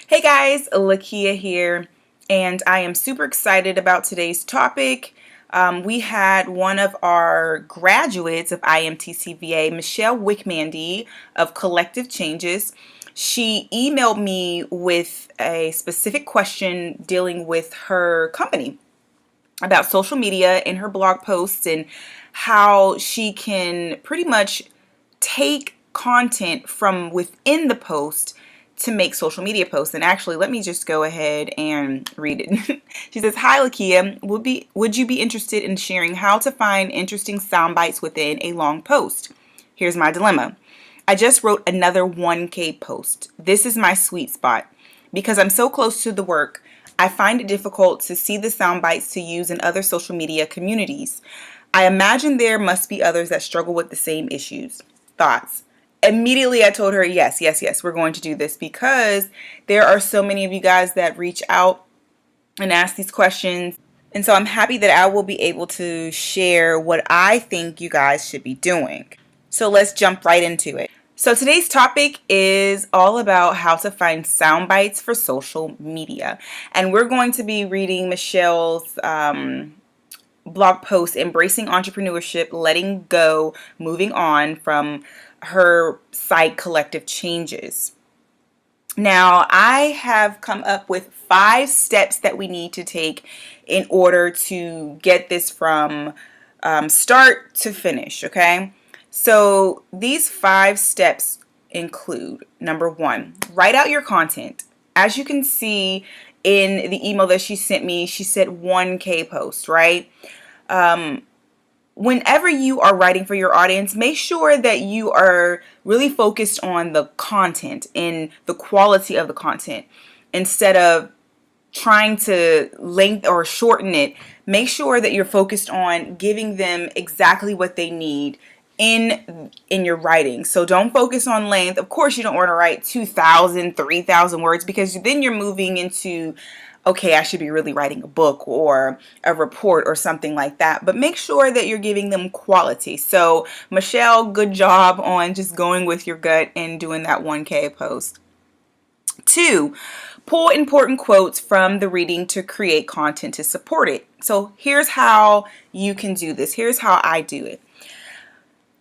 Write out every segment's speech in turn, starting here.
Hey guys, Lakia here, and I am super excited about today's topic. We had one of our graduates of IMTCVA, Michelle Wickmandy of Collective Changes. She emailed me with a specific question dealing with her company about social media in her blog posts and how she can pretty much take content from within the post to make social media posts. And actually, let me just go ahead and read it. She says, "Hi Lakia, would you be interested in sharing how to find interesting sound bites within a long post? Here's my dilemma. I just wrote another 1K post. This is my sweet spot. Because I'm so close to the work, I find it difficult to see the sound bites to use in other social media communities. I imagine there must be others that struggle with the same issues. Thoughts?" Immediately I told her, yes, we're going to do this because there are so many of you guys that reach out and ask these questions. And so I'm happy that I will be able to share what I think you guys should be doing. So let's jump right into it. So today's topic is all about how to find sound bites for social media. And we're going to be reading Michelle's blog post, Embracing Entrepreneurship, Letting Go, Moving On, from her site Collective Changes. Now, I have come up with 5 steps that we need to take in order to get this from start to finish, okay? So these 5 steps include, number 1, write out your content. As you can see in the email that she sent me, she said 1K post, right? Whenever you are writing for your audience, make sure that you are really focused on the content and the quality of the content instead of trying to lengthen or shorten it. Make sure that you're focused on giving them exactly what they need in your writing. So don't focus on length. Of course, you don't want to write 2,000, 3,000 words, because then you're moving into, okay, I should be really writing a book or a report or something like that. But make sure that you're giving them quality. So Michelle, good job on just going with your gut and doing that 1K post. 2, pull important quotes from the reading to create content to support it. So here's how you can do this. Here's how I do it.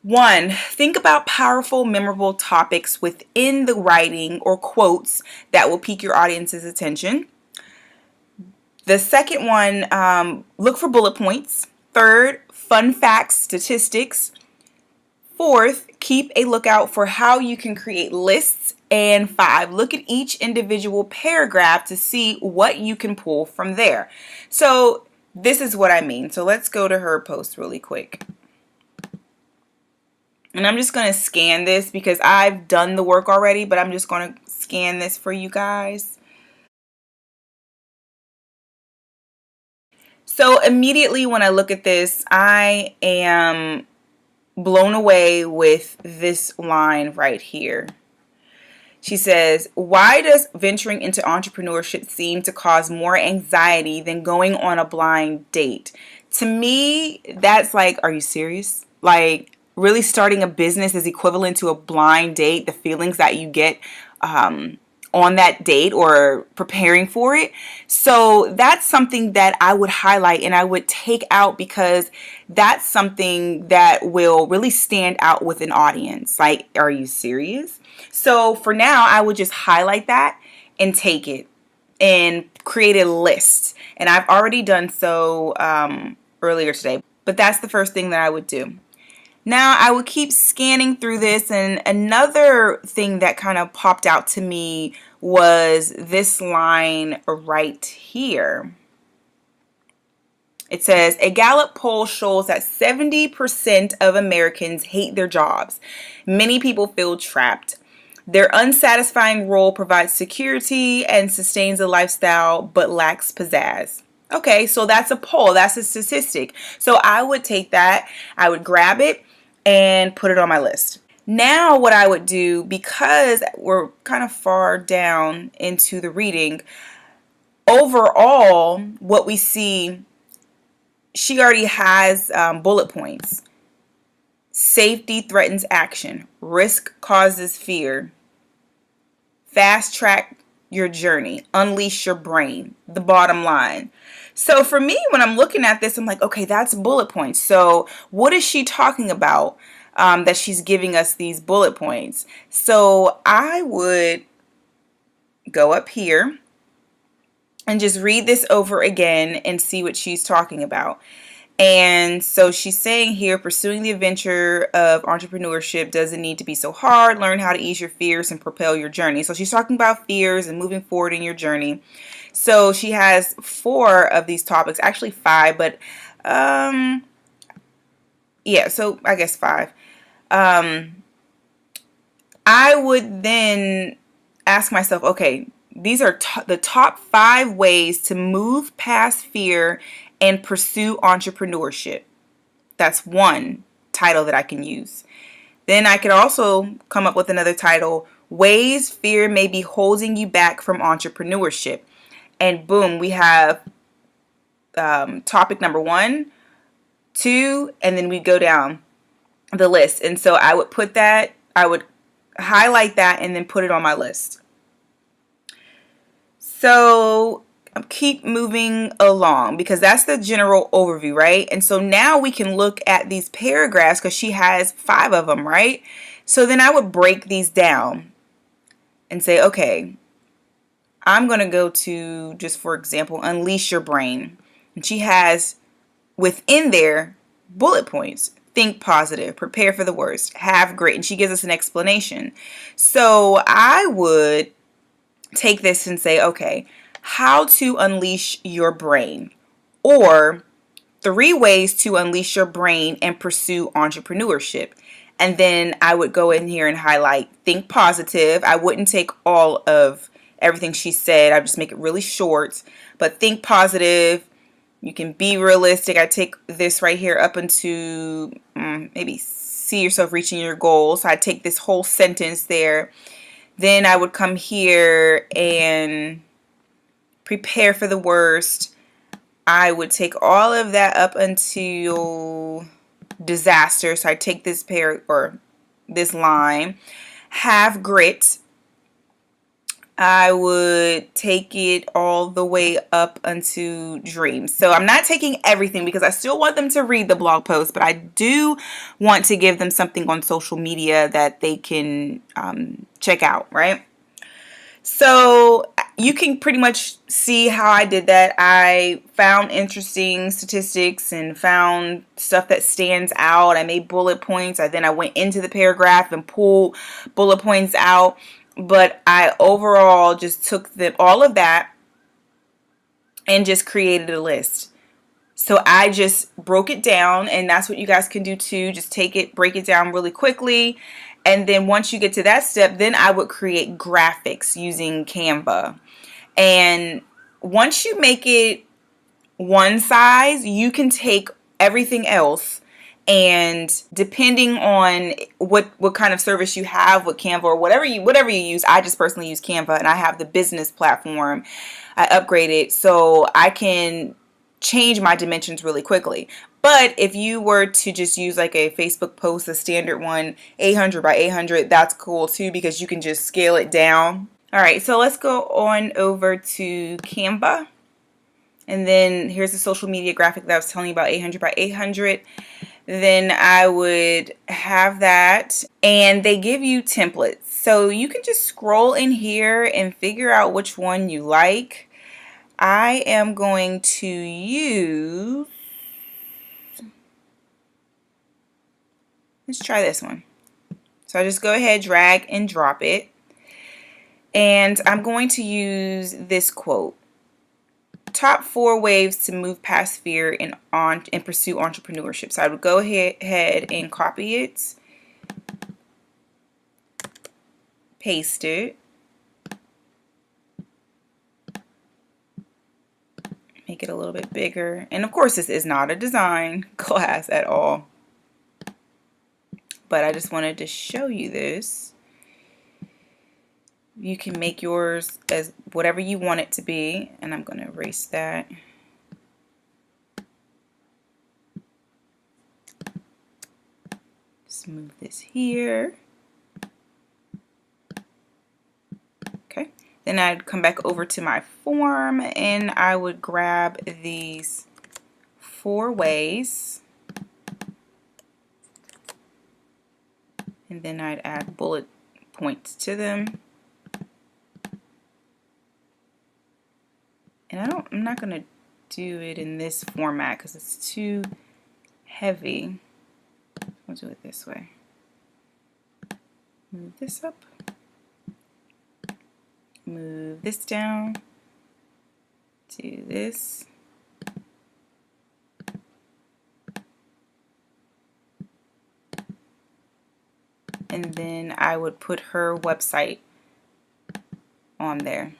1, think about powerful, memorable topics within the writing or quotes that will pique your audience's attention. The second one, look for bullet points. 3rd, fun facts, statistics. 4th, keep a lookout for how you can create lists. And 5, look at each individual paragraph to see what you can pull from there. So this is what I mean. So let's go to her post really quick. And I'm just going to scan this because I've done the work already, but I'm just going to scan this for you guys. So immediately when I look at this, I am blown away with this line right here. She says, "Why does venturing into entrepreneurship seem to cause more anxiety than going on a blind date?" To me, that's like, are you serious? Like, really starting a business is equivalent to a blind date, the feelings that you get on that date or preparing for it. So that's something that I would highlight and I would take out, because that's something that will really stand out with an audience. Like, are you serious? So for now, I would just highlight that and take it and create a list. And I've already done so earlier today, but that's the first thing that I would do. Now I would keep scanning through this, and another thing that kind of popped out to me was this line right here. It says, "A Gallup poll shows that 70% of Americans hate their jobs. Many people feel trapped. Their unsatisfying role provides security and sustains a lifestyle but lacks pizzazz." Okay, so that's a poll, that's a statistic. So I would take that, I would grab it and put it on my list. Now what I would do, because we're kind of far down into the reading, overall what we see, she already has bullet points. Safety threatens action. Risk causes fear. Fast track your journey, unleash your brain, the bottom line. So for me, when I'm looking at this, I'm like, okay, that's bullet points. So what is she talking about that she's giving us these bullet points? So I would go up here and just read this over again and see what she's talking about. And so she's saying here, pursuing the adventure of entrepreneurship doesn't need to be so hard. Learn how to ease your fears and propel your journey. So she's talking about fears and moving forward in your journey. So she has 4 of these topics, actually 5, but yeah, so I guess 5. I would then ask myself, okay, these are the top 5 ways to move past fear and pursue entrepreneurship. That's one title that I can use. Then I could also come up with another title, Ways Fear May Be Holding You Back from Entrepreneurship. And boom, we have topic number 1, 2, and then we go down the list. And so I would put that, I would highlight that and then put it on my list. So keep moving along because that's the general overview, right? And so now we can look at these paragraphs because she has 5 of them, right? So then I would break these down and say, okay, I'm going to go to, just for example, unleash your brain. And she has within there bullet points. Think positive, prepare for the worst, have grit. And she gives us an explanation. So I would take this and say, okay, how to unleash your brain, or 3 ways to unleash your brain and pursue entrepreneurship. And then I would go in here and highlight think positive. I wouldn't take all of everything she said. I would just make it really short, but think positive. You can be realistic. I take this right here up into maybe see yourself reaching your goals. So I take this whole sentence there. Then I would come here and prepare for the worst. I would take all of that up until disaster. So I take this this line. Have grit. I would take it all the way up unto dreams. So I'm not taking everything because I still want them to read the blog post, but I do want to give them something on social media that they can check out, right? So you can pretty much see how I did that. I found interesting statistics and found stuff that stands out. I made bullet points. I went into the paragraph and pulled bullet points out. But I overall just took all of that and just created a list. So I just broke it down, and that's what you guys can do too. Just take it, break it down really quickly. And then once you get to that step, then I would create graphics using Canva. And once you make it one size, you can take everything else, and depending on what kind of service you have with Canva or whatever you use, I just personally use Canva, and I have the business platform. I upgraded so I can change my dimensions really quickly. But if you were to just use like a Facebook post, a standard one, 800 by 800, that's cool too because you can just scale it down. All right, so let's go on over to Canva. And then here's the social media graphic that I was telling you about, 800 by 800. Then I would have that, and they give you templates. So you can just scroll in here and figure out which one you like. I am going to use, let's try this one. So I just go ahead, drag and drop it. And I'm going to use this quote. Top 4 ways to move past fear and pursue entrepreneurship. So I would go ahead and copy it, paste it, make it a little bit bigger. And of course, this is not a design class at all, but I just wanted to show you this. You can make yours as whatever you want it to be, and I'm going to erase that. Just move this here. Okay, Then I'd come back over to my form and I would grab these 4 ways, and then I'd add bullet points to them. And I'm not going to do it in this format because it's too heavy. I'll do it this way. Move this up. Move this down. Do this. And then I would put her website on there.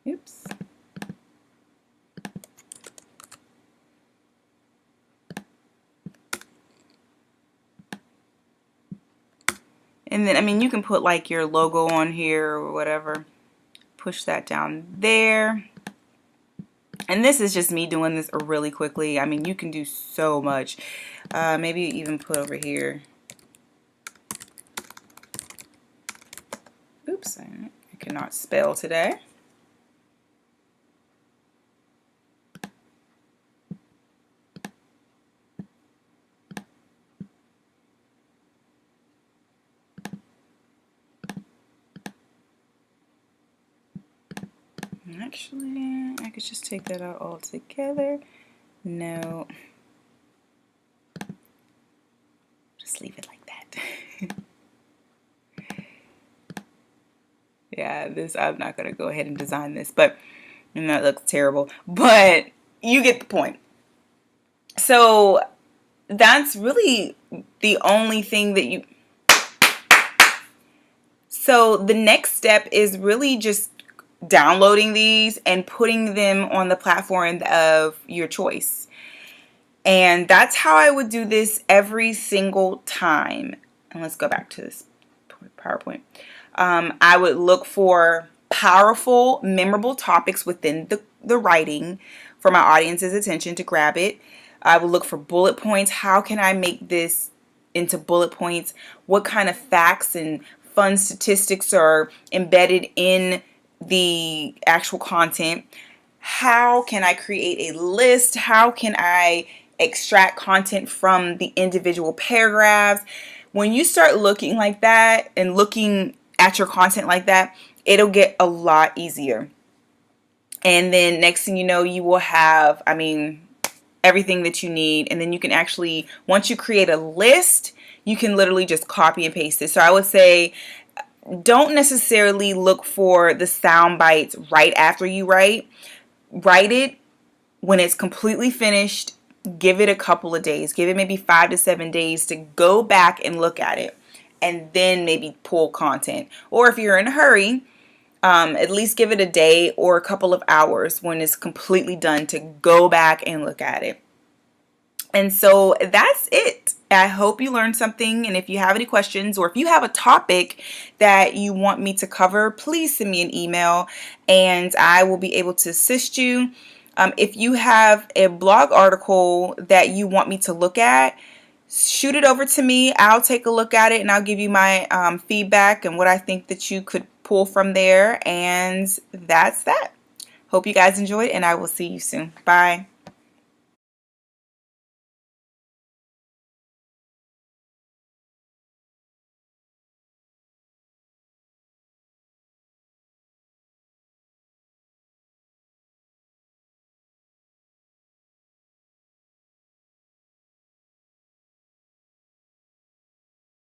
Oops. And then, I mean, you can put like your logo on here or whatever. Push that down there. And this is just me doing this really quickly. I mean, you can do so much. Maybe even put over here. Oops, I cannot spell today. Actually, I could just take that out altogether. No. Just leave it like that. Yeah, I'm not going to go ahead and design this, but and that looks terrible. But you get the point. So that's really the only thing that you... So the next step is really just downloading these and putting them on the platform of your choice. And that's how I would do this every single time. And let's go back to this PowerPoint. I would look for powerful, memorable topics within the writing for my audience's attention to grab it. I would look for bullet points. How can I make this into bullet points? What kind of facts and fun statistics are embedded in the actual content? How can I create a list? How can I extract content from the individual paragraphs? When you start looking like that and looking at your content like that, it'll get a lot easier. And then next thing you know, you will have, I mean, everything that you need. And then you can actually, once you create a list, you can literally just copy and paste it. So I would say, don't necessarily look for the sound bites right after you write. Write it when it's completely finished. Give it a couple of days. Give it maybe 5 to 7 days to go back and look at it, and then maybe pull content. Or if you're in a hurry, at least give it a day or a couple of hours when it's completely done to go back and look at it. And so that's it. I hope you learned something. And if you have any questions, or if you have a topic that you want me to cover, please send me an email and I will be able to assist you. If you have a blog article that you want me to look at, shoot it over to me. I'll take a look at it and I'll give you my feedback and what I think that you could pull from there. And that's that. Hope you guys enjoyed, and I will see you soon. Bye.